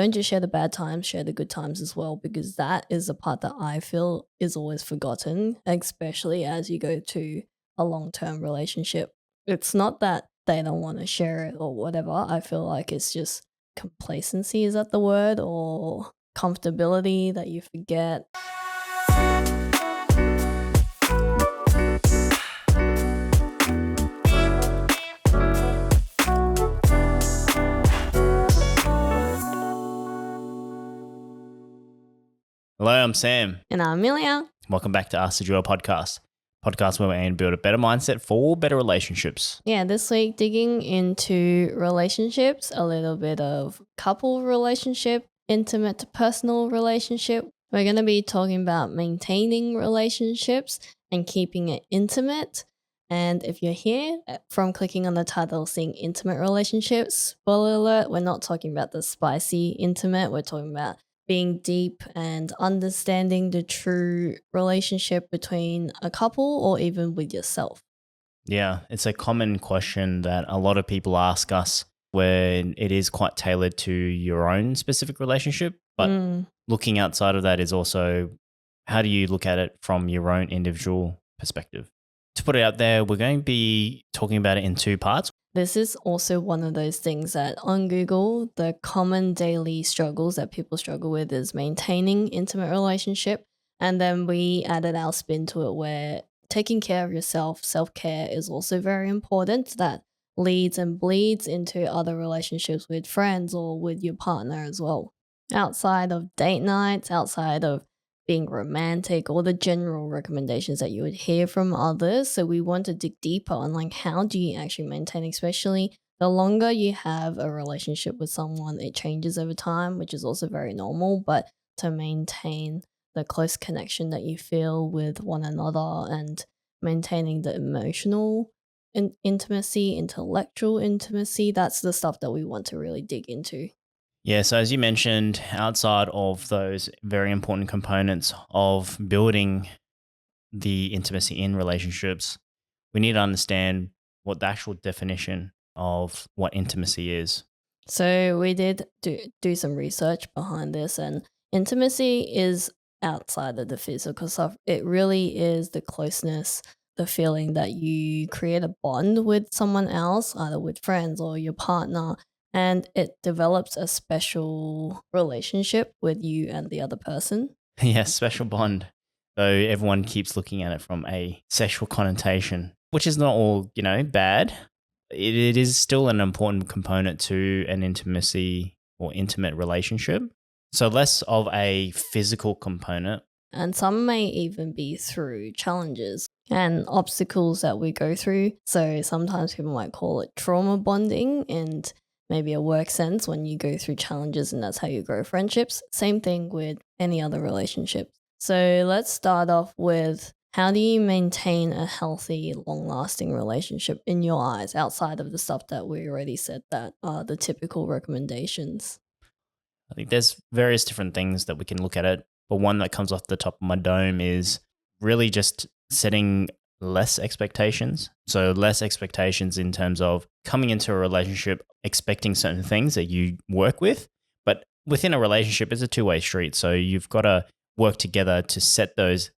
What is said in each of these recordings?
don't just share the bad times, share the good times as well, because that is the part that I feel is always forgotten, especially as you go to a long-term relationship. It's not that they don't want to share it or whatever. I feel like it's just complacency, is that the word, or comfortability that you forget. Hello, I'm Sam. And I'm Amelia. Welcome back to Ask the Drill podcast where we aim to build a better mindset for better relationships. Yeah, this week digging into relationships, a little bit of couple relationship, intimate to personal relationship. We're going to be talking about maintaining relationships and keeping it intimate. And if you're here from clicking on the title seeing intimate relationships, spoiler alert, we're not talking about the spicy intimate. We're talking about being deep and understanding the true relationship between a couple or even with yourself. Yeah, it's a common question that a lot of people ask us where it is quite tailored to your own specific relationship. But looking outside of that is also how do you look at it from your own individual perspective? To put it out there, we're going to be talking about it in two parts. This is also one of those things that on Google, the common daily struggles that people struggle with is maintaining intimate relationship. And then we added our spin to it where taking care of yourself, self-care is also very important. That leads and bleeds into other relationships with friends or with your partner as well. Outside of date nights, outside of being romantic, or the general recommendations that you would hear from others. So we want to dig deeper on like how do you actually maintain, especially the longer you have a relationship with someone, it changes over time, which is also very normal, but to maintain the close connection that you feel with one another and maintaining the emotional intimacy, intellectual intimacy, that's the stuff that we want to really dig into. Yeah, so as you mentioned, outside of those very important components of building the intimacy in relationships, we need to understand what the actual definition of what intimacy is. So we did do some research behind this, and intimacy is outside of the physical stuff. It really is the closeness, the feeling that you create a bond with someone else, either with friends or your partner, and it develops a special relationship with you and the other person. Yeah, special bond. Though everyone keeps looking at it from a sexual connotation, which is not all, bad. It is still an important component to an intimacy or intimate relationship. So less of a physical component. And some may even be through challenges and obstacles that we go through. So sometimes people might call it trauma bonding and maybe a work sense when you go through challenges and that's how you grow friendships. Same thing with any other relationship. So let's start off with how do you maintain a healthy, long-lasting relationship in your eyes outside of the stuff that we already said that are the typical recommendations? I think there's various different things that we can look at it. But one that comes off the top of my dome is really just setting less expectations. So less expectations in terms of coming into a relationship expecting certain things that you work with. But within a relationship, it's a two-way street. So you've got to work together to set those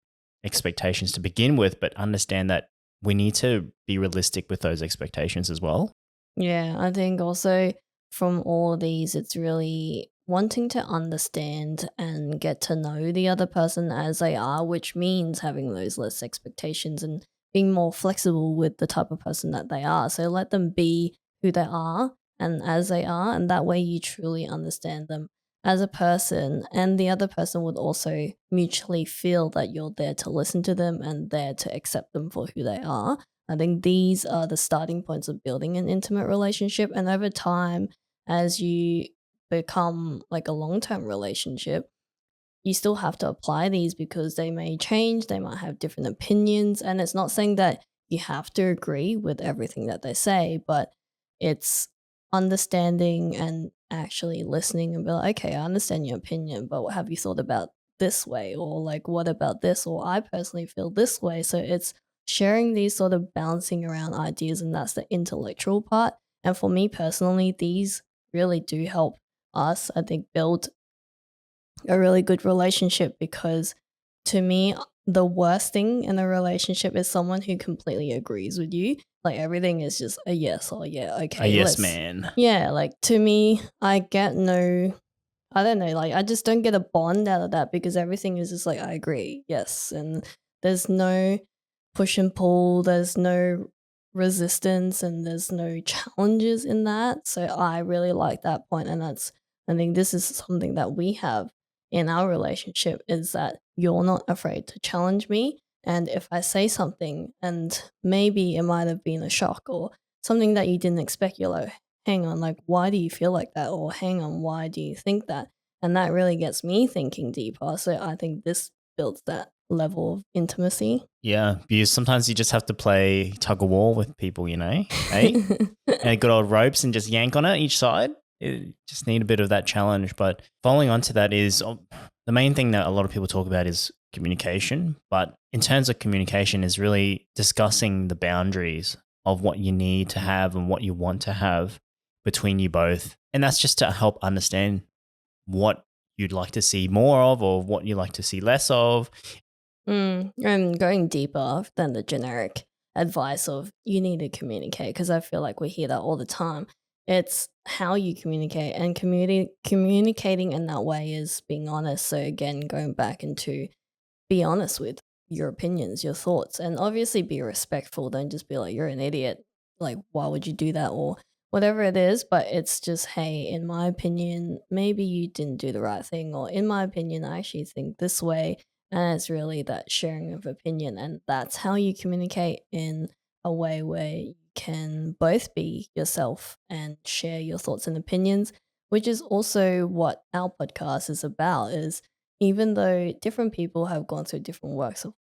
expectations to begin with, but understand that we need to be realistic with those expectations as well. Yeah, I think also from all of these, it's really wanting to understand and get to know the other person as they are, which means having those less expectations and being more flexible with the type of person that they are. So let them be who they are and as they are, and that way you truly understand them as a person, and the other person would also mutually feel that you're there to listen to them and there to accept them for who they are. I think these are the starting points of building an intimate relationship, and over time, as you become like a long-term relationship, you still have to apply these because they may change, they might have different opinions, and it's not saying that you have to agree with everything that they say, but it's understanding and actually listening and be like, okay, I understand your opinion, but what have you thought about this way? Or like, what about this? Or I personally feel this way. So it's sharing these sort of bouncing around ideas, and that's the intellectual part. And for me personally, these really do help us, I think, build a really good relationship because to me, the worst thing in a relationship is someone who completely agrees with you. Like everything is just a yes or yeah, A okay, yes let's. man. Yeah, like to me, I get no, I don't know, like I just don't get a bond out of that because everything is just like, I agree, yes. And there's no push and pull, there's no resistance, and there's no challenges in that. So I really like that point, and that's, I think this is something that we have in our relationship is that you're not afraid to challenge me. And if I say something and maybe it might have been a shock or something that you didn't expect, you're like, hang on, like, why do you feel like that? Or hang on, why do you think that? And that really gets me thinking deeper. So I think this builds that level of intimacy. Yeah, because sometimes you just have to play tug of war with people, eh? And good old ropes and just yank on it each side. You just need a bit of that challenge. But following on to that is the main thing that a lot of people talk about is communication. But in terms of communication, is really discussing the boundaries of what you need to have and what you want to have between you both. And that's just to help understand what you'd like to see more of or what you like to see less of. And going deeper than the generic advice of you need to communicate, because I feel like we hear that all the time. It's how you communicate, and communicating in that way is being honest. So again, going back into be honest with your opinions, your thoughts, and obviously be respectful. Don't just be like, you're an idiot. Like, why would you do that? Or whatever it is. But it's just, hey, in my opinion, maybe you didn't do the right thing. Or in my opinion, I actually think this way. And it's really that sharing of opinion. And that's how you communicate in a way where you can both be yourself and share your thoughts and opinions, which is also what our podcast is about, is even though different people have gone through different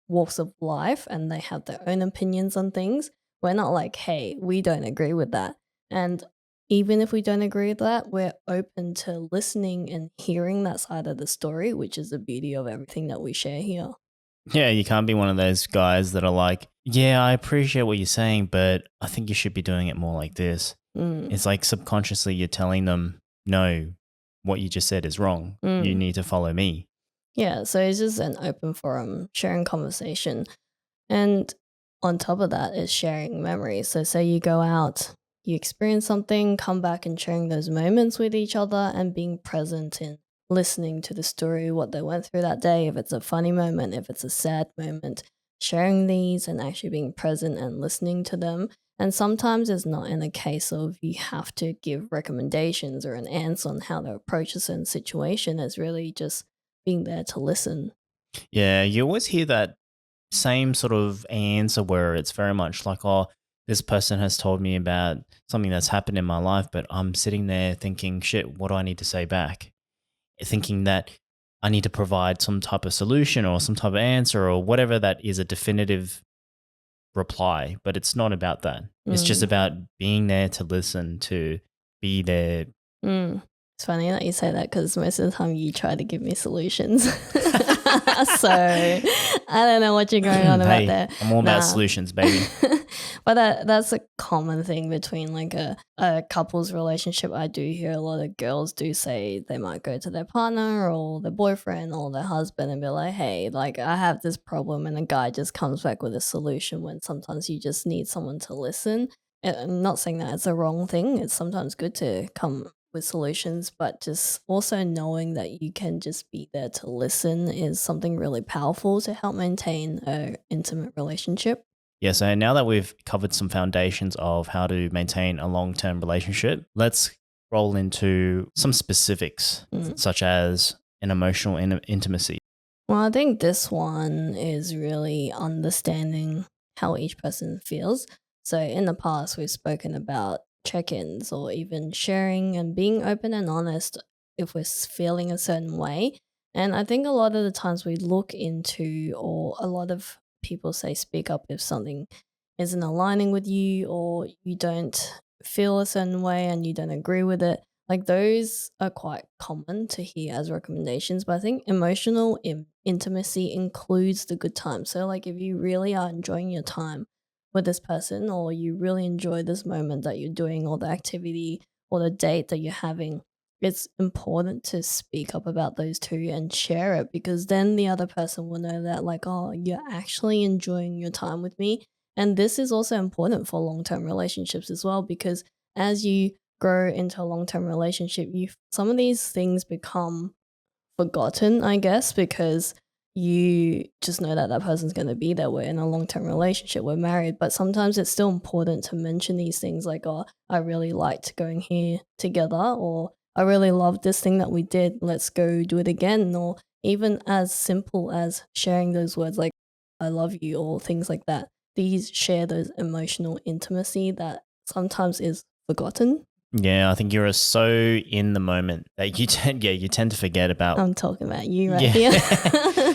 walks of life and they have their own opinions on things, we're not like, hey, we don't agree with that. And even if we don't agree with that, we're open to listening and hearing that side of the story, which is the beauty of everything that we share here. Yeah, you can't be one of those guys that are like, yeah, I appreciate what you're saying, but I think you should be doing it more like this. Mm, It's like subconsciously you're telling them, no, what you just said is wrong. You mm. need to follow me. Yeah, so it's just an open forum, sharing conversation. And on top of that is sharing memories. So, say you go out, you experience something, come back and sharing those moments with each other and being present in listening to the story, what they went through that day, if it's a funny moment, if it's a sad moment, sharing these and actually being present and listening to them. And sometimes it's not in a case of you have to give recommendations or an answer on how to approach a certain situation. It's really just being there to listen. Yeah, you always hear that same sort of answer where it's very much like, oh, this person has told me about something that's happened in my life, but I'm sitting there thinking, shit, what do I need to say back? Thinking that I need to provide some type of solution or some type of answer or whatever that is a definitive reply, but it's not about that. It's just Mm. about being there to listen, to be there. Mm. It's funny that you say that because most of the time you try to give me solutions. So I don't know what you're going on about Hey, there. I'm all about Nah. solutions, baby. But that's a common thing between like a couple's relationship. I do hear a lot of girls do say they might go to their partner or their boyfriend or their husband and be like, hey, like I have this problem, and the guy just comes back with a solution when sometimes you just need someone to listen. I'm not saying that it's a wrong thing. It's sometimes good to come with solutions, but just also knowing that you can just be there to listen is something really powerful to help maintain a intimate relationship. Yeah, so now that we've covered some foundations of how to maintain a long term relationship, let's roll into some specifics, Mm. such as an emotional intimacy. Well, I think this one is really understanding how each person feels. So, in the past, we've spoken about check ins or even sharing and being open and honest if we're feeling a certain way. And I think a lot of the times we look into, or a lot of people say, speak up if something isn't aligning with you or you don't feel a certain way and you don't agree with it. Like those are quite common to hear as recommendations, but I think emotional intimacy includes the good times. So, like, if you really are enjoying your time with this person, or you really enjoy this moment that you're doing, or the activity or the date that you're having, it's important to speak up about those too and share it, because then the other person will know that, like, oh, you're actually enjoying your time with me. And this is also important for long-term relationships as well, because as you grow into a long-term relationship, you some of these things become forgotten, I guess, because you just know that that person's going to be there. We're in a long term relationship, we're married, but sometimes it's still important to mention these things like, oh, I really liked going here together, or I really loved this thing that we did. Let's go do it again. Or even as simple as sharing those words like, I love you, or things like that. These share those emotional intimacy that sometimes is forgotten. Yeah, I think you're so in the moment that you tend to forget about. I'm talking about you right Yeah. here.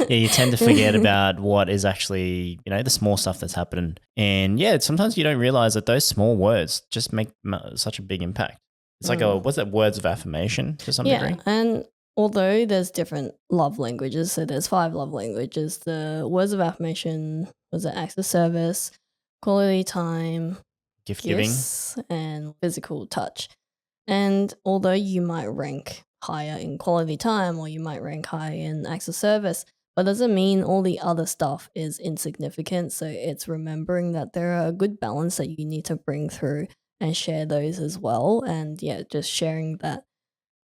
Yeah, you tend to forget about what is actually, the small stuff that's happening. And yeah, sometimes you don't realize that those small words just make such a big impact. It's like Mm. what's that, words of affirmation to some Yeah, degree? and although there's different love languages, so there's 5 love languages, the words of affirmation was it acts of service, quality time, Gift giving. gifts, and physical touch. And although you might rank higher in quality time or you might rank higher in acts of service, but doesn't mean all the other stuff is insignificant. So it's remembering that there are a good balance that you need to bring through and share those as well. And yeah, just sharing that,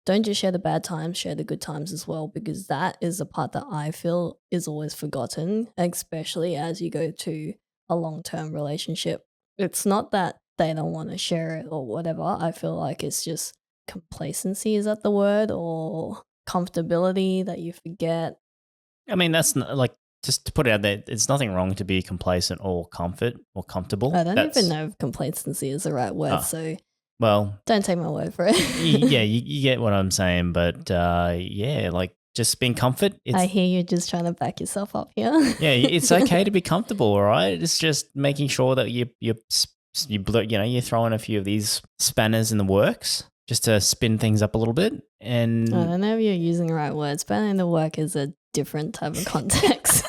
don't just share the bad times, share the good times as well, because that is the part that I feel is always forgotten, especially as you go to a long term relationship. It's not that they don't want to share it or whatever. I feel like it's just complacency, is that the word? Or comfortability that you forget. I mean, that's not, like, just to put it out there, it's nothing wrong to be complacent or I comfortable. don't even That's, know if complacency is the right word. ah, So well, don't take my word for yeah, it. you get what I'm saying, but yeah, like just being comfort. I It's hear you just trying to back yourself up here. Yeah, it's okay to be comfortable, all right? It's just making sure that you throw in a few of these spanners in the works just to spin things up a little bit. I And don't know if you're using the right words, but in the work is a different type of context.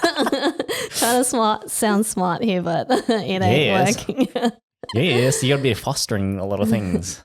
Trying to sound smart here, but it ain't yes, working. yes, you got to be fostering a lot of things.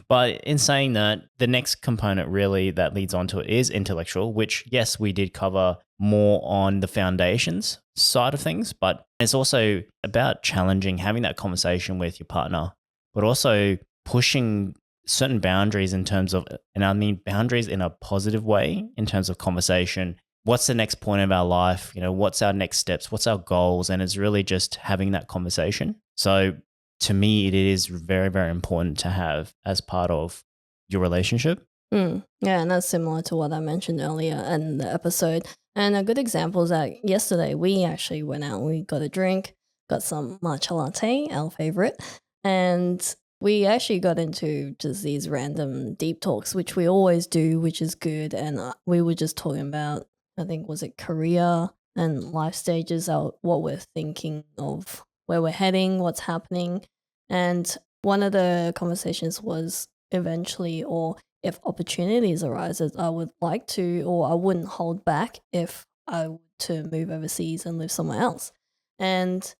But in saying that, the next component really that leads on to it is intellectual, which, yes, we did cover more on the foundations side of things, but it's also about challenging, having that conversation with your partner, but also pushing certain boundaries in terms of, and I mean boundaries in a positive way in terms of conversation. What's the next point of our life? What's our next steps? What's our goals? And it's really just having that conversation. So to me, it is very, very important to have as part of your relationship. Yeah, and that's similar to what I mentioned earlier in the episode. And a good example is that yesterday we actually went out, we got a drink, got some matcha latte, our favorite, and we actually got into just these random deep talks, which we always do, which is good. And we were just talking about, I think, was it career and life stages, what we're thinking of, where we're heading, what's happening. And one of the conversations was eventually, or if opportunities arises, I would like to, or I wouldn't hold back if I were to move overseas and live somewhere else. And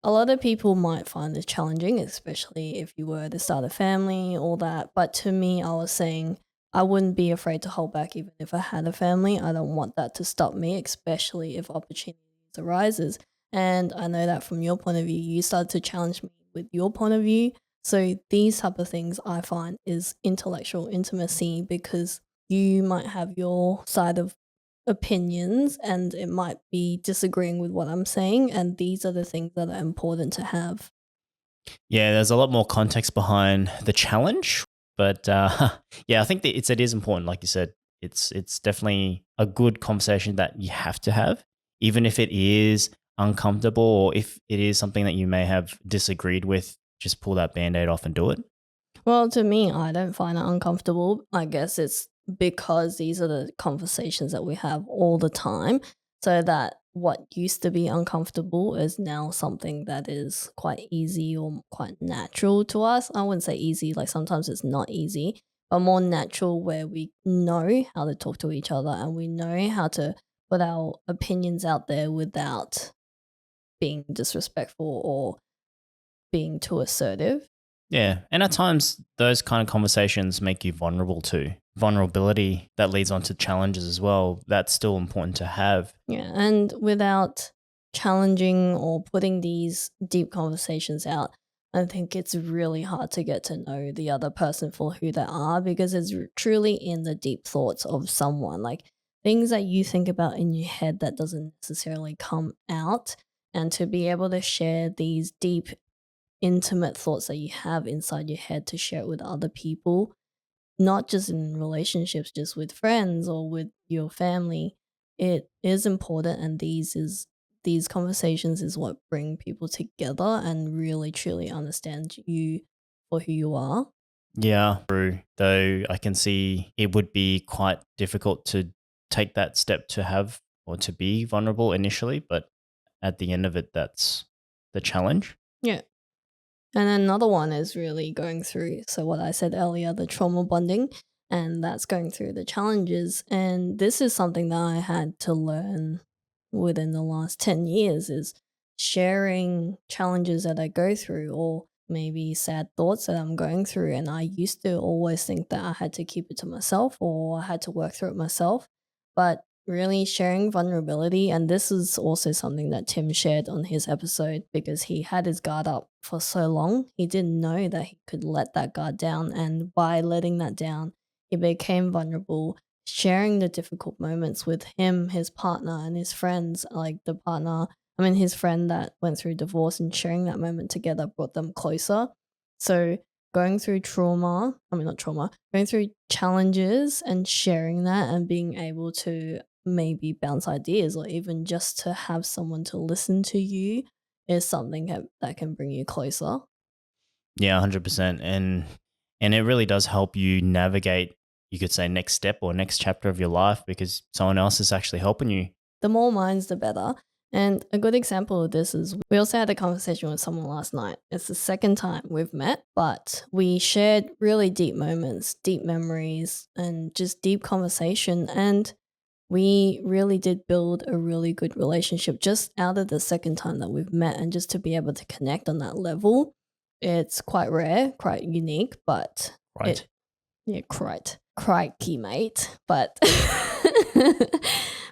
a lot of people might find this challenging, especially if you were to start a family, all that. But to me, I was saying I wouldn't be afraid to hold back even if I had a family. I don't want that to stop me, especially if opportunities arises. And I know that from your point of view, you started to challenge me with your point of view. So these type of things I find is intellectual intimacy, because you might have your side of opinions and it might be disagreeing with what I'm saying, and these are the things that are important to have. Yeah, there's a lot more context behind the challenge, but yeah, I think that it is important. Like you said, it's definitely a good conversation that you have to have, even if it is uncomfortable or if it is something that you may have disagreed with. Just pull that band-aid off and do it. Well, to me, I don't find it uncomfortable. I guess it's because these are the conversations that we have all the time. So that what used to be uncomfortable is now something that is quite easy or quite natural to us. I wouldn't say easy, like sometimes it's not easy, but more natural, where we know how to talk to each other and we know how to put our opinions out there without being disrespectful or being too assertive. Yeah. And at times, those kind of conversations make you vulnerable too. Vulnerability that leads on to challenges as well. That's still important to have. Yeah, and without challenging or putting these deep conversations out, I think it's really hard to get to know the other person for who they are because it's truly in the deep thoughts of someone, like things that you think about in your head that doesn't necessarily come out. And to be able to share these deep, intimate thoughts that you have inside your head to share it with other people, not just in relationships, just with friends or with your family. It is important, and these conversations is what bring people together and really truly understand you for who you are. Yeah, true. Though I can see it would be quite difficult to take that step to have or to be vulnerable initially, but at the end of it, that's the challenge. Yeah. And another one is really going through, so what I said earlier, the trauma bonding, and that's going through the challenges. And this is something that I had to learn within the last 10 years is sharing challenges that I go through or maybe sad thoughts that I'm going through. And I used to always think that I had to keep it to myself or I had to work through it myself. But really sharing vulnerability, and this is also something that Tim shared on his episode because he had his guard up for so long. He didn't know that he could let that guard down, and by letting that down, he became vulnerable, sharing the difficult moments with him, his partner, and his friends. Like the partner, I mean, his friend that went through divorce, and sharing that moment together brought them closer. So going through trauma, I mean, not trauma, going through challenges and sharing that and being able to maybe bounce ideas or even just to have someone to listen to you is something that can bring you closer. Yeah, 100%. And it really does help you navigate, you could say, next step or next chapter of your life because someone else is actually helping you. The more minds, the better. And a good example of this is we also had a conversation with someone last night. It's the second time we've met, but we shared really deep moments, deep memories, and just deep conversation. And we really did build a really good relationship just out of the second time that we've met. And just to be able to connect on that level, it's quite rare, quite unique, but Right. it, yeah, quite crikey, mate. But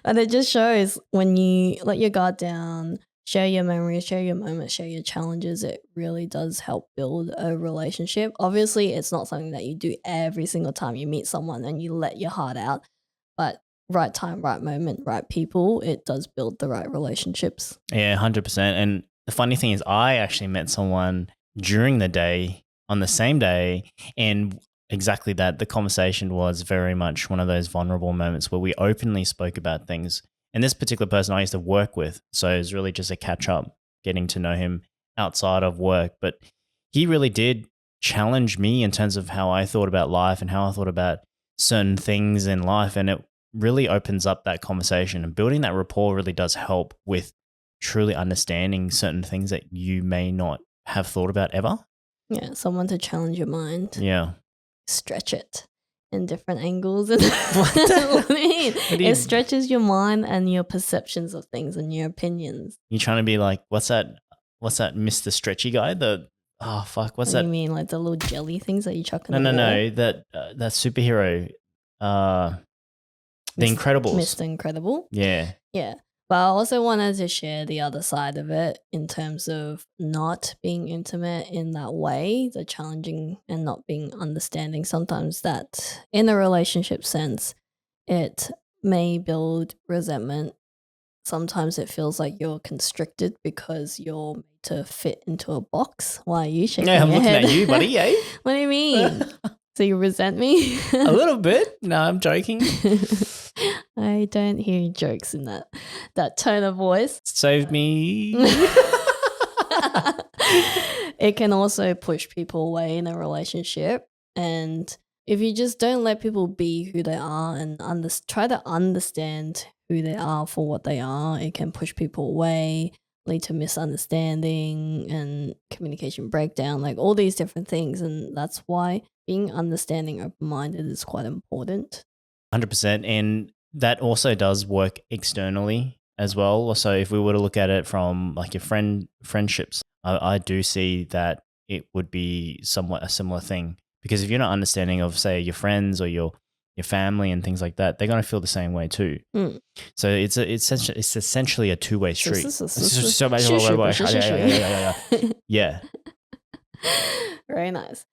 and it just shows when you let your guard down, share your memories, share your moments, share your challenges, it really does help build a relationship. Obviously, it's not something that you do every single time you meet someone and you let your heart out, but right time, right moment, right people, it does build the right relationships. Yeah, 100%. And the funny thing is, I actually met someone during the day on the same day. And exactly that, the conversation was very much one of those vulnerable moments where we openly spoke about things. And this particular person I used to work with. So it was really just a catch up, getting to know him outside of work. But he really did challenge me in terms of how I thought about life and how I thought about certain things in life. And it really opens up that conversation, and building that rapport really does help with truly understanding certain things that you may not have thought about ever. Yeah, someone to challenge your mind, Yeah. stretch it in different angles. And What the- I mean, What do you- it stretches your mind and your perceptions of things and your opinions. You're trying to be like, what's that? What's that Mr. Stretchy guy? What's What do that? you mean, like the little jelly things that you chuck in No, the no, wall? no. That superhero, the Mis- Incredibles. Mr. Incredible. Yeah. Yeah. But I also wanted to share the other side of it in terms of not being intimate in that way, the challenging and not being understanding. Sometimes that in a relationship sense, it may build resentment. Sometimes it feels like you're constricted because you're made to fit into a box. Why are you shaking Yeah, I'm your looking head? at you, buddy. Eh? What do you mean? So you resent me? A little bit. No, I'm joking. I don't hear jokes in that tone of voice. Save me. It can also push people away in a relationship. And if you just don't let people be who they are and try to understand who they are for what they are, it can push people away, lead to misunderstanding and communication breakdown, like all these different things. And that's why being understanding, open minded is quite important. 100%. And that also does work externally as well. So if we were to look at it from like your friendships, I do see that it would be somewhat a similar thing. Because if you're not understanding of, say, your friends or your family and things like that, they're going to feel the same way too. Mm. So it's essentially a two-way street. So much. Shoo, shoo, shoo, shoo, shoo. Yeah. Very nice.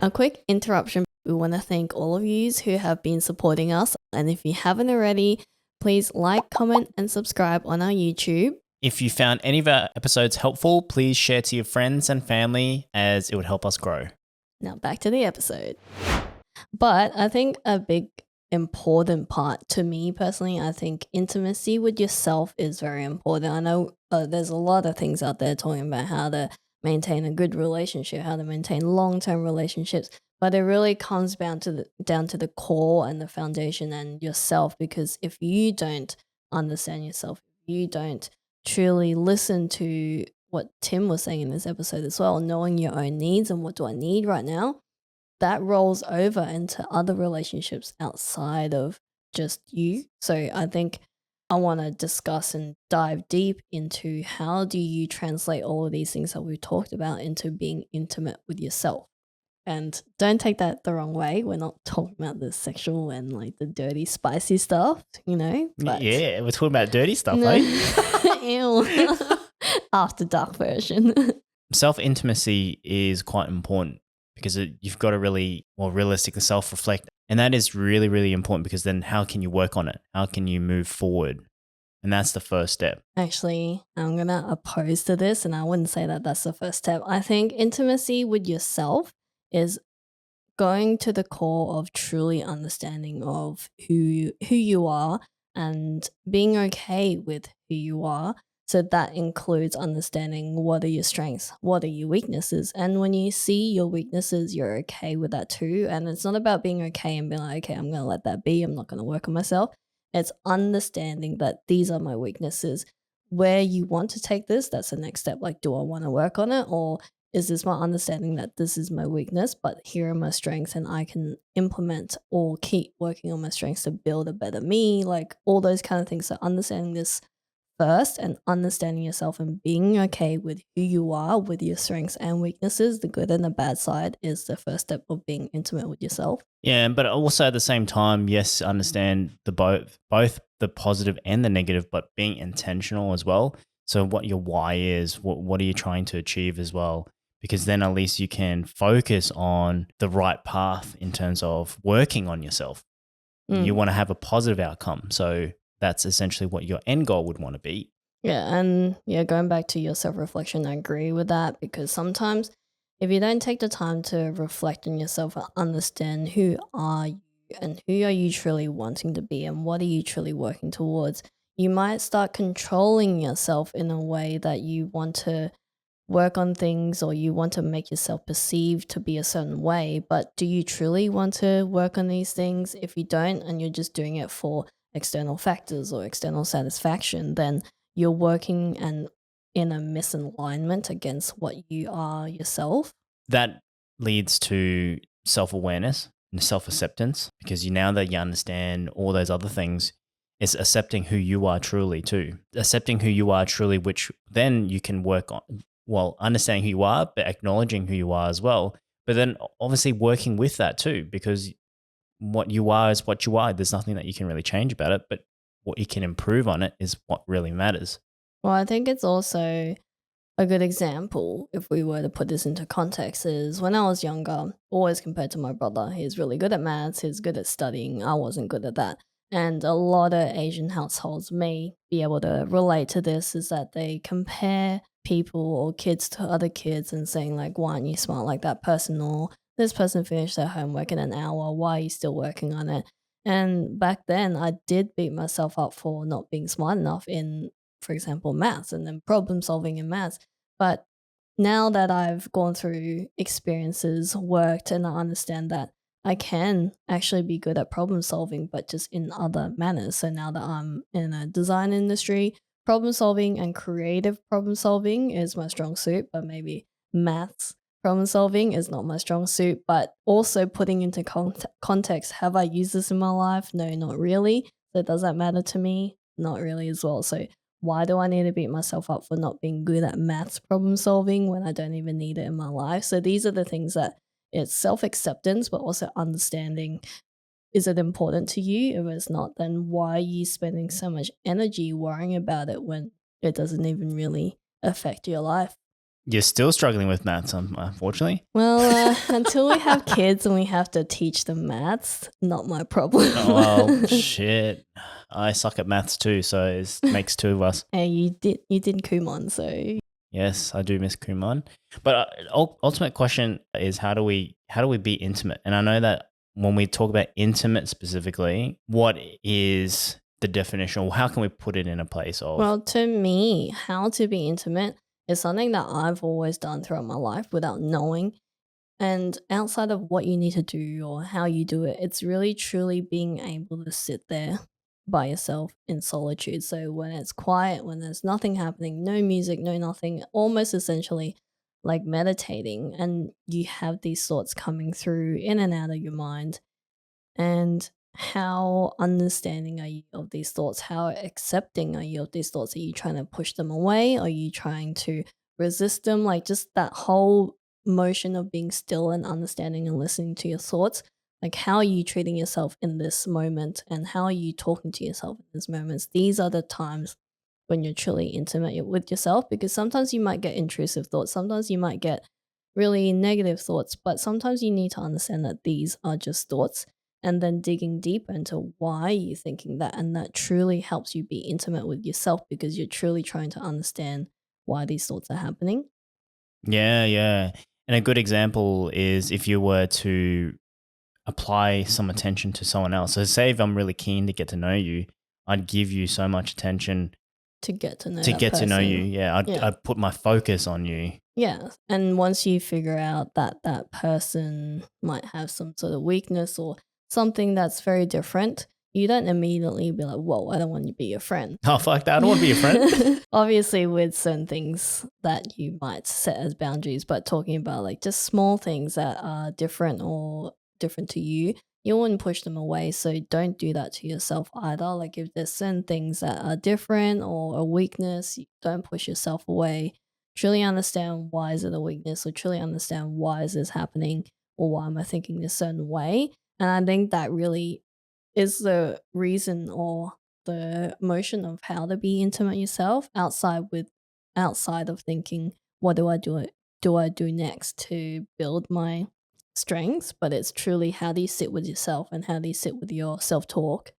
A quick interruption. We want to thank all of you who have been supporting us. And if you haven't already, please like, comment, and subscribe on our YouTube. If you found any of our episodes helpful, please share to your friends and family, as it would help us grow. Now back to the episode. But I think a big important part to me personally, I think intimacy with yourself is very important. I know there's a lot of things out there talking about how to maintain a good relationship, how to maintain long-term relationships, but it really comes down to the core and the foundation and yourself, because if you don't understand yourself, if you don't truly listen to what Tim was saying in this episode as well, knowing your own needs and what do I need right now, that rolls over into other relationships outside of just you. So I think I want to discuss and dive deep into how do you translate all of these things that we've talked about into being intimate with yourself. And don't take that the wrong way. We're not talking about the sexual and like the dirty, spicy stuff, But Yeah, we're talking about dirty stuff, no. eh? Ew. After dark version. Self-intimacy is quite important because you've got to really, realistically self-reflect. And that is really, really important, because then how can you work on it? How can you move forward? And that's the first step. Actually, I'm going to oppose to this, and I wouldn't say that that's the first step. I think intimacy with yourself is going to the core of truly understanding of who you are and being okay with who you are. So that includes understanding what are your strengths, what are your weaknesses. And when you see your weaknesses, you're okay with that too. And it's not about being okay and being like, okay, I'm going to let that be. I'm not going to work on myself. It's understanding that these are my weaknesses. Where you want to take this, that's the next step. Like, do I want to work on it? Or is this my understanding that this is my weakness, but here are my strengths and I can implement or keep working on my strengths to build a better me? Like all those kind of things. So understanding this first and understanding yourself and being okay with who you are, with your strengths and weaknesses, the good and the bad side, is the first step of being intimate with yourself. Yeah, but also at the same time, yes, understand the both the positive and the negative, but being intentional as well. So what your why is, what are you trying to achieve as well? Because then at least you can focus on the right path in terms of working on yourself. You want to have a positive outcome. So that's essentially what your end goal would want to be. Yeah, and going back to your self-reflection, I agree with that, because sometimes if you don't take the time to reflect on yourself and understand who are you and who are you truly wanting to be and what are you truly working towards, you might start controlling yourself in a way that you want to work on things or you want to make yourself perceived to be a certain way. But do you truly want to work on these things? If you don't and you're just doing it for external factors or external satisfaction, then you're working and in a misalignment against what you are yourself. That leads to self-awareness and self-acceptance, because now that you understand all those other things, it's accepting who you are truly too. Accepting who you are truly, which then you can work on, understanding who you are, but acknowledging who you are as well. But then obviously working with that too, because what you are is what you are. There's nothing that you can really change about it, but what you can improve on it is what really matters. Well, I think it's also a good example, if we were to put this into context, is when I was younger, always compared to my brother. He's really good at maths, he's good at studying. I wasn't good at that. And a lot of Asian households may be able to relate to this, is that they compare people or kids to other kids and saying like, why aren't you smart like that person? Or this person finished their homework in an hour, why are you still working on it? And back then I did beat myself up for not being smart enough in, for example, maths and then problem solving in maths. But now that I've gone through experiences, worked, and I understand that I can actually be good at problem solving, but just in other manners. So now that I'm in a design industry, problem solving and creative problem solving is my strong suit, but maybe maths problem solving is not my strong suit. But also putting into context, have I used this in my life? No, not really. So does that matter to me? Not really as well. So why do I need to beat myself up for not being good at maths problem solving when I don't even need it in my life? So these are the things that it's self-acceptance, but also understanding, is it important to you? If it's not, then why are you spending so much energy worrying about it when it doesn't even really affect your life? You're still struggling with maths, unfortunately. Well, until we have kids and we have to teach them maths, not my problem. Oh, well, shit. I suck at maths too, so it makes two of us. And you did Kumon, so Yes, I do miss Kumon. But ultimate question is how do we be intimate? And I know that when we talk about intimate specifically, what is the definition, or how can we put it in a place of? well, to me, how to be intimate is something that I've always done throughout my life without knowing. And outside of what you need to do or how you do it, it's really truly being able to sit there by yourself in solitude. So when it's quiet, when there's nothing happening, no music, no nothing, almost essentially like meditating, and you have these thoughts coming through in and out of your mind. And how understanding are you of these thoughts? How accepting are you of these thoughts? Are you trying to push them away? Are you trying to resist them? Like just that whole motion of being still and understanding and listening to your thoughts. Like how are you treating yourself in this moment and how are you talking to yourself in these moments? These are the times when you're truly intimate with yourself, because sometimes you might get intrusive thoughts, sometimes you might get really negative thoughts, but sometimes you need to understand that these are just thoughts, and then digging deeper into why you're thinking that. And that truly helps you be intimate with yourself because you're truly trying to understand why these thoughts are happening. Yeah, yeah. And a good example is if you were to apply some attention to someone else. So say if I'm really keen to get to know you, I'd give you so much attention To get to know to that get to know you. person. Yeah, Yeah. I'd put my focus on you. Yeah. And once you figure out that that person might have some sort of weakness or something that's very different, you don't immediately be like, whoa, I don't want to be your friend. Oh, fuck that. I don't want to be your friend. Obviously, with certain things that you might set as boundaries, but talking about like just small things that are different or different to you, you wouldn't push them away. So don't do that to yourself either. Like if there's certain things that are different or a weakness, don't push yourself away. Truly understand why is it a weakness, or truly understand why is this happening, or why am I thinking this certain way. And I think that really is the reason or the motion of how to be intimate yourself outside of thinking, what do I do next to build my strengths, but it's truly how do you sit with yourself and how do you sit with your self-talk,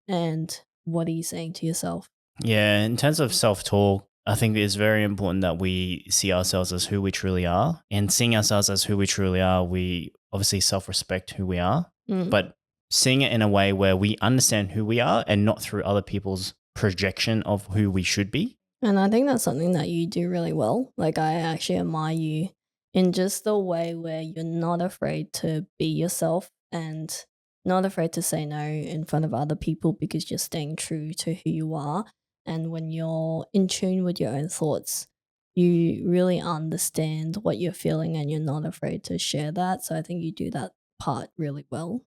and what are you saying to yourself. Yeah, in terms of self-talk, I think it's very important that we see ourselves as who we truly are. And seeing ourselves as who we truly are, we obviously self-respect who we are, Mm. but seeing it in a way where we understand who we are and not through other people's projection of who we should be. And I think that's something that you do really well. Like, I actually admire you in just the way where you're not afraid to be yourself and not afraid to say no in front of other people because you're staying true to who you are. And when you're in tune with your own thoughts, you really understand what you're feeling and you're not afraid to share that. So I think you do that part really well.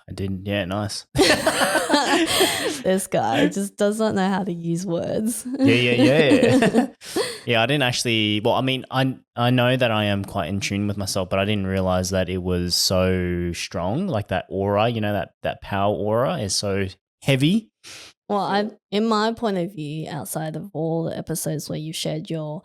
I didn't. Yeah, nice. This guy just does not know how to use words. Yeah. Yeah, I didn't actually. Well, I mean, I know that I am quite in tune with myself, but I didn't realize that it was so strong. Like that aura, that power aura is so heavy. Well, I, in my point of view, outside of all the episodes where you shared your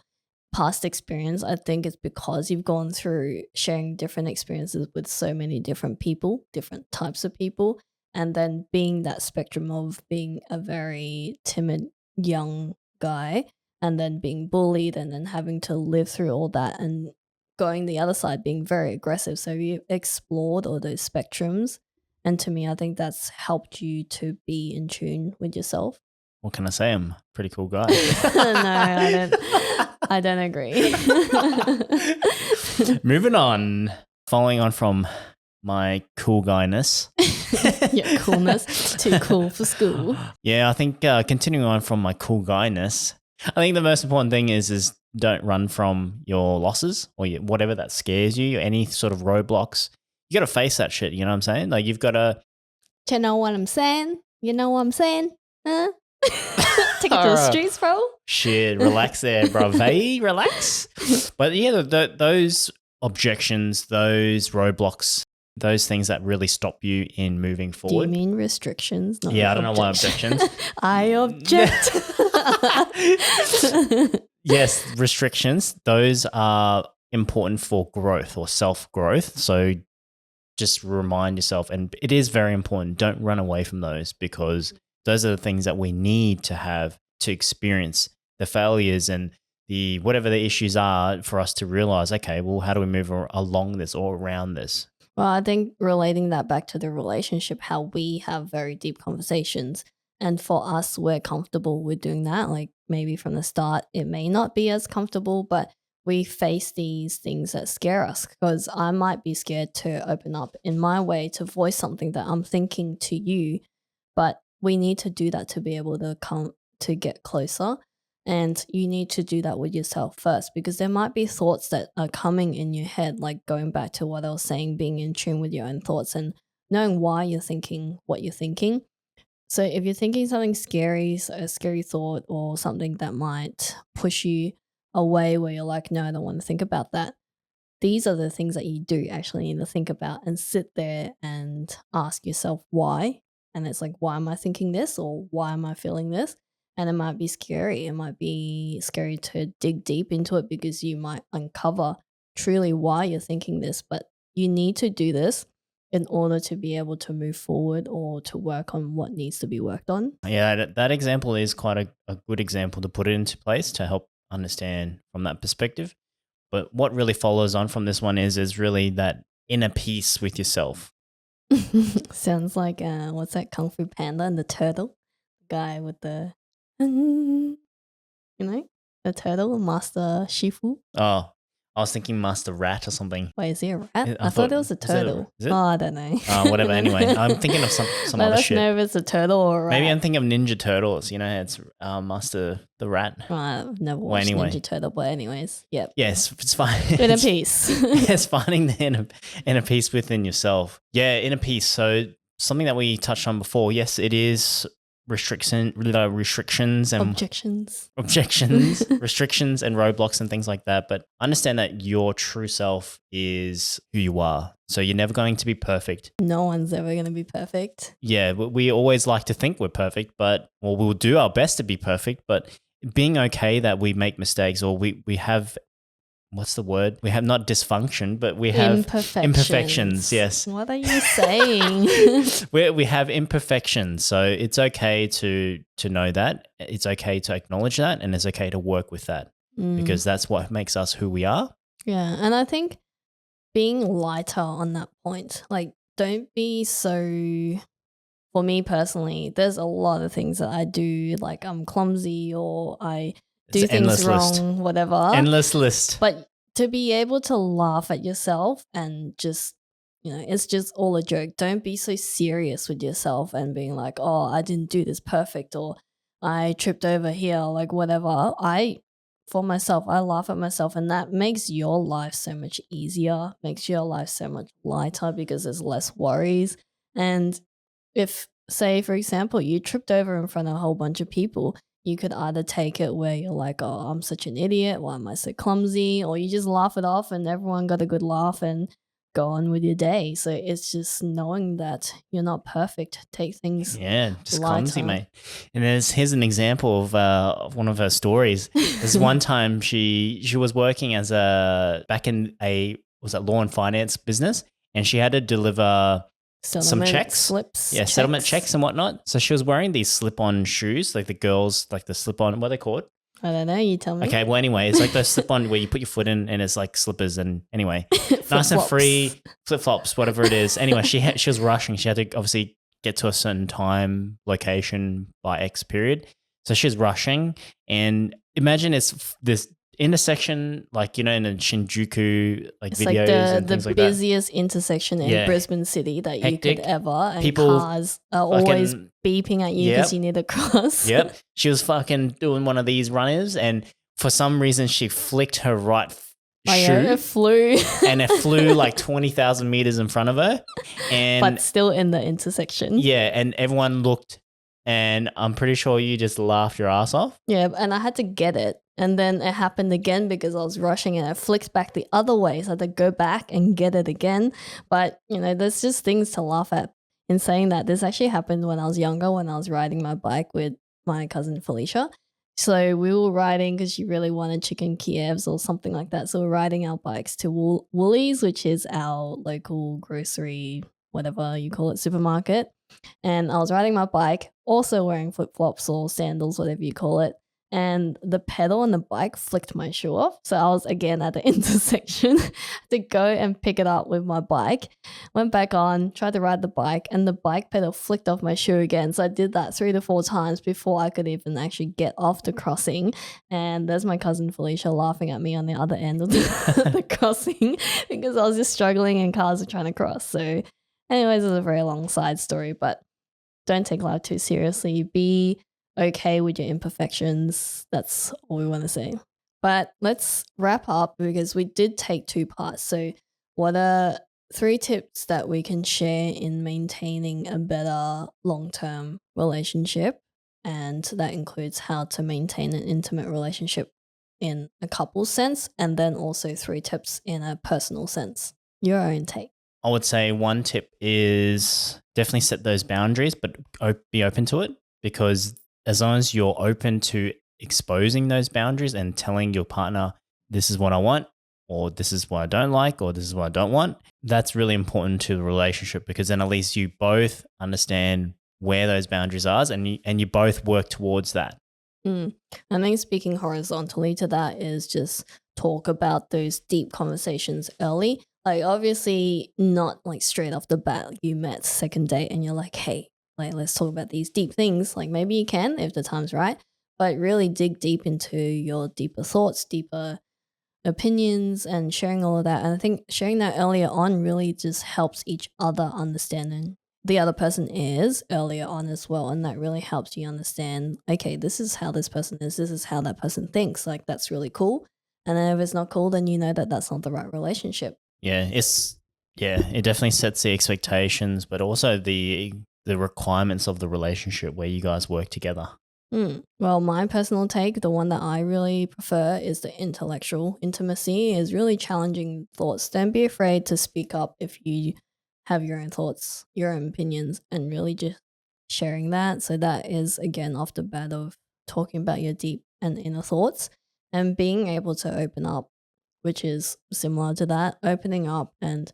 past experience, I think it's because you've gone through sharing different experiences with so many different people, different types of people, and then being that spectrum of being a very timid young guy and then being bullied and then having to live through all that and going the other side being very aggressive. So you've explored all those spectrums. And to me, I think that's helped you to be in tune with yourself. What can I say? I'm a pretty cool guy. No, I don't agree. Moving on. Following on from my cool guyness. Your coolness. Too cool for school. Yeah, I think continuing on from my cool guyness, I think the most important thing is don't run from your losses or whatever that scares you, any sort of roadblocks. You got to face that shit, you know what I'm saying? Like you've got to... Do you know what I'm saying? You know what I'm saying? Huh? Take it to the streets, bro. Shit, relax there, bro. Hey, relax. But yeah, those objections, those roadblocks, those things that really stop you in moving Do you forward. mean restrictions? Not Yeah, I don't know why objections. I object. Yes, restrictions. Those are important for growth or self-growth. So just remind yourself, and it is very important, don't run away from those, because those are the things that we need to have to experience the failures and the whatever the issues are for us to realize, okay, well, how do we move along this or around this? Well, I think relating that back to the relationship, how we have very deep conversations. And for us, we're comfortable with doing that. Like maybe from the start, it may not be as comfortable, but we face these things that scare us, because I might be scared to open up in my way to voice something that I'm thinking to you, but we need to do that to be able to come to get closer. And you need to do that with yourself first, because there might be thoughts that are coming in your head, like going back to what I was saying, being in tune with your own thoughts and knowing why you're thinking what you're thinking. So if you're thinking something scary, a scary thought or something that might push you away where you're like, no, I don't want to think about that. These are the things that you do actually need to think about and sit there and ask yourself why. And it's like, why am I thinking this, or why am I feeling this? And it might be scary. It might be scary to dig deep into it, because you might uncover truly why you're thinking this. But you need to do this in order to be able to move forward or to work on what needs to be worked on. Yeah, that example is quite a good example to put it into place to help understand from that perspective. But what really follows on from this one is really that inner peace with yourself. Sounds like what's that, Kung Fu Panda and the turtle guy with the you know, the turtle, Master Shifu. Oh, I was thinking Master Rat or something. Wait, is he a rat? I I thought it was a is it a- turtle. is it? Oh, I don't know. Whatever. Anyway, I'm thinking of some Let other us shit. know if it's a turtle or a rat. Maybe I'm thinking of Ninja Turtles. You know, it's Master the Rat. I've never watched anyway. Ninja Turtle, but anyways, yep. Yes, it's fine. Inner peace. It's finding the inner peace within yourself. Yeah, inner peace. So something that we touched on before. Yes, it is restrictions and Objections. restrictions and roadblocks and things like that. But understand that your true self is who you are. So you're never going to be perfect. No one's ever going to be perfect. Yeah, we always like to think we're perfect, but we'll do our best to be perfect. But being okay that we make mistakes, or we have, what's the word? We have not dysfunction, but we have imperfections. Yes. What are you saying? We have imperfections. So it's okay to know that. It's okay to acknowledge that, and it's okay to work with that, because that's what makes us who we are. Yeah. And I think being lighter on that point, like don't be so, for me personally, there's a lot of things that I do, like I'm clumsy or I do It's things wrong, list. whatever. Endless list. But to be able to laugh at yourself and just, it's just all a joke. Don't be so serious with yourself and being like, oh, I didn't do this perfect, or I tripped over here, like whatever. For myself, I laugh at myself, and that makes your life so much easier, makes your life so much lighter, because there's less worries. And if, say, for example, you tripped over in front of a whole bunch of people, you could either take it where you're like, oh, I'm such an idiot, why am I so clumsy? Or you just laugh it off and everyone got a good laugh and go on with your day. So it's just knowing that you're not perfect. Take things Just lighter. clumsy, mate. And here's an example of one of her stories. There's one time she was working as back in was it law and finance business, and she had to deliver some checks, slips, settlement checks and whatnot. So she was wearing these slip-on shoes, like the girls, like the slip-on, what are they called? I don't know, you tell me. Okay, well, anyway, it's like those slip-on where you put your foot in and it's like slippers, and anyway, nice and free, flip-flops, whatever it is. Anyway, she was rushing. She had to obviously get to a certain time, location by X period. So she was rushing, and imagine it's this intersection, like, in the Shinjuku It's videos like and the things like that. busiest intersection in Brisbane City that Hectic. you could ever, and People cars are always beeping at you because Yep. you need to cross. Yep. She was fucking doing one of these runners, and for some reason she flicked her right shoe, it flew. and it flew like 20,000 meters in front of her. And But still in the intersection. yeah, and everyone looked And I'm pretty sure you just laughed your ass off. Yeah, and I had to get it. And then it happened again because I was rushing and I flicked back the other way. So I had to go back and get it again. But, there's just things to laugh at in saying that. This actually happened when I was younger, when I was riding my bike with my cousin Felicia. So we were riding because she really wanted chicken Kievs or something like that. So we're riding our bikes to Woolies, which is our local grocery, whatever you call it, supermarket. And I was riding my bike, also wearing flip flops or sandals, whatever you call it. And the pedal on the bike flicked my shoe off. So I was again at the intersection to go and pick it up with my bike. Went back on, tried to ride the bike, and the bike pedal flicked off my shoe again. So I did that 3 to 4 times before I could even actually get off the crossing. And there's my cousin Felicia laughing at me on the other end of the crossing because I was just struggling and cars were trying to cross. So anyways, it's a very long side story, but don't take life too seriously. Be okay with your imperfections. That's all we want to say. But let's wrap up because we did take 2 parts. So, what are 3 tips that we can share in maintaining a better long term relationship? And that includes how to maintain an intimate relationship in a couple sense, and then also 3 tips in a personal sense. Your own take. I would say one tip is definitely set those boundaries, but be open to it, because as long as you're open to exposing those boundaries and telling your partner, this is what I want, or this is what I don't like, or this is what I don't want, that's really important to the relationship, because then at least you both understand where those boundaries are and you both work towards that. I think speaking horizontally to that is just talk about those deep conversations early. Like, obviously, not like straight off the bat, you met second date and you're like, hey, like, let's talk about these deep things. Like, maybe you can if the time's right, but really dig deep into your deeper thoughts, deeper opinions, and sharing all of that. And I think sharing that earlier on really just helps each other understand and the other person is earlier on as well. And that really helps you understand, okay, this is how this person is, this is how that person thinks. Like, that's really cool. And then if it's not cool, then you know that that's not the right relationship. It definitely sets the expectations, but also the requirements of the relationship where you guys work together. Well, my personal take, the one that I really prefer is the intellectual intimacy, is really challenging thoughts. Don't be afraid to speak up if you have your own thoughts, your own opinions, and really just sharing that. So that is again off the bat of talking about your deep and inner thoughts and being able to open up, which is similar to that, opening up and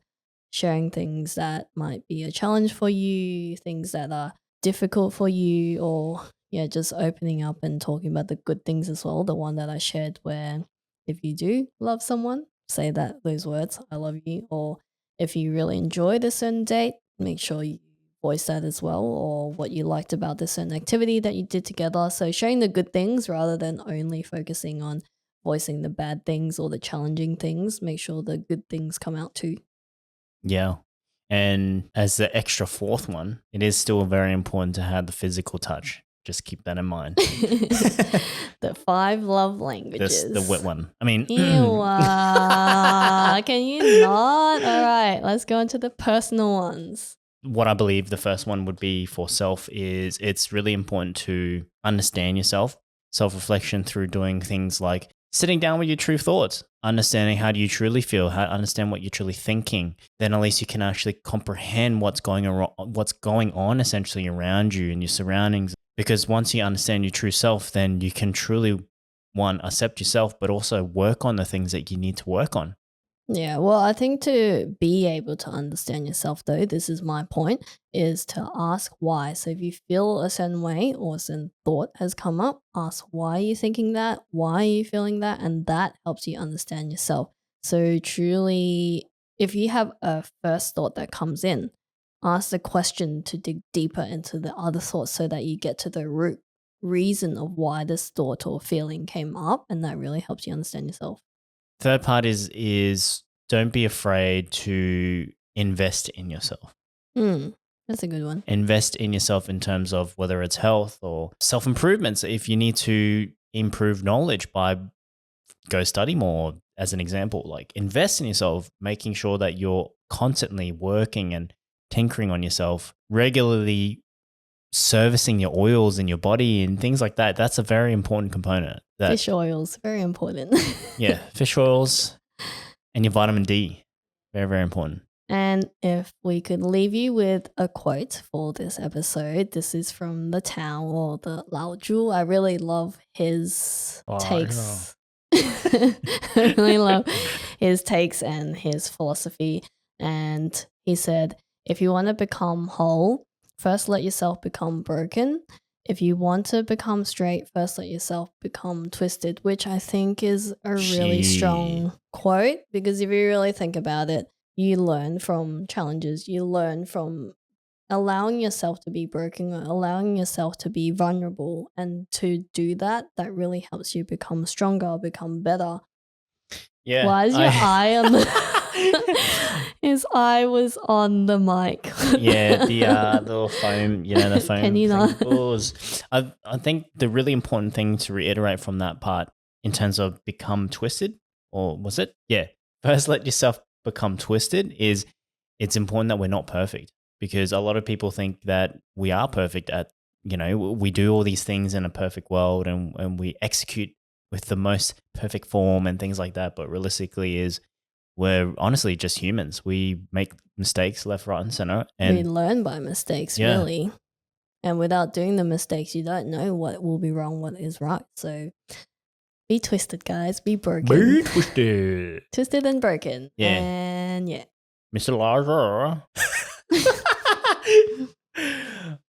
sharing things that might be a challenge for you, things that are difficult for you, or yeah, just opening up and talking about the good things as well. The one that I shared where if you do love someone, say those words, I love you, or if you really enjoyed a certain date, make sure you voice that as well, or what you liked about this certain activity that you did together. So sharing the good things rather than only focusing on voicing the bad things or the challenging things. Make sure the good things come out too. Yeah. And as the extra fourth one, it is still very important to have the physical touch. Just keep that in mind. The 5 love languages. The wet one. I mean, Ew, can you not? All right, let's go into the personal ones. What I believe the first one would be for self is it's really important to understand yourself, self-reflection through doing things like sitting down with your true thoughts, understanding how do you truly feel, how to understand what you're truly thinking. Then at least you can actually comprehend what's going on essentially around you and your surroundings. Because once you understand your true self, then you can truly, one, accept yourself, but also work on the things that you need to work on. Yeah, well, I think to be able to understand yourself, though, this is my point, is to ask why. So if you feel a certain way or a certain thought has come up, ask why are you thinking that? Why are you feeling that? And that helps you understand yourself. So truly, if you have a first thought that comes in, ask the question to dig deeper into the other thoughts so that you get to the root reason of why this thought or feeling came up. And that really helps you understand yourself. Third part is don't be afraid to invest in yourself. That's a good one. Invest in yourself in terms of whether it's health or self-improvements. If you need to improve knowledge by go study more, as an example, like invest in yourself, making sure that you're constantly working and tinkering on yourself, regularly servicing your oils in your body and things like that. That's a very important component. Fish oils, very important. Yeah, fish oils and your vitamin D, very, very important. And if we could leave you with a quote for this episode, this is from the Tao or the Lao Zhu. I really love his takes. I really love his takes and his philosophy. And he said, if you want to become whole, first let yourself become broken. If you want to become straight, first let yourself become twisted, which I think is a really strong quote, because if you really think about it, you learn from challenges, you learn from allowing yourself to be broken, allowing yourself to be vulnerable, and to do that really helps you become stronger, become better. Yeah. Why is your eye on the his eye was on the mic. Yeah, the little foam, the foam. Can you not? I think the really important thing to reiterate from that part in terms of become twisted, or was it? Yeah. First, let yourself become twisted is it's important that we're not perfect, because a lot of people think that we are perfect at, we do all these things in a perfect world and we execute with the most perfect form and things like that. But realistically we're honestly just humans. We make mistakes left, right, and center. And we learn by mistakes, really. And without doing the mistakes, you don't know what will be wrong, what is right. So be twisted, guys. Be broken. Be twisted. Twisted and broken. Yeah. And yeah. Mr. Larger.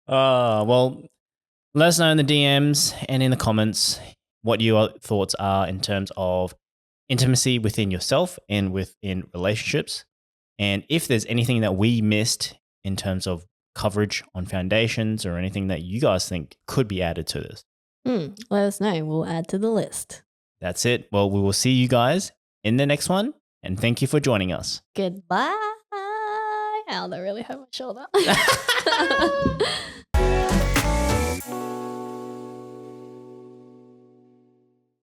Well, let us know in the DMs and in the comments what your thoughts are in terms of intimacy within yourself and within relationships. And if there's anything that we missed in terms of coverage on foundations or anything that you guys think could be added to this. Let us know. We'll add to the list. That's it. Well, we will see you guys in the next one. And thank you for joining us. Goodbye. Ow, that really hurt my shoulder.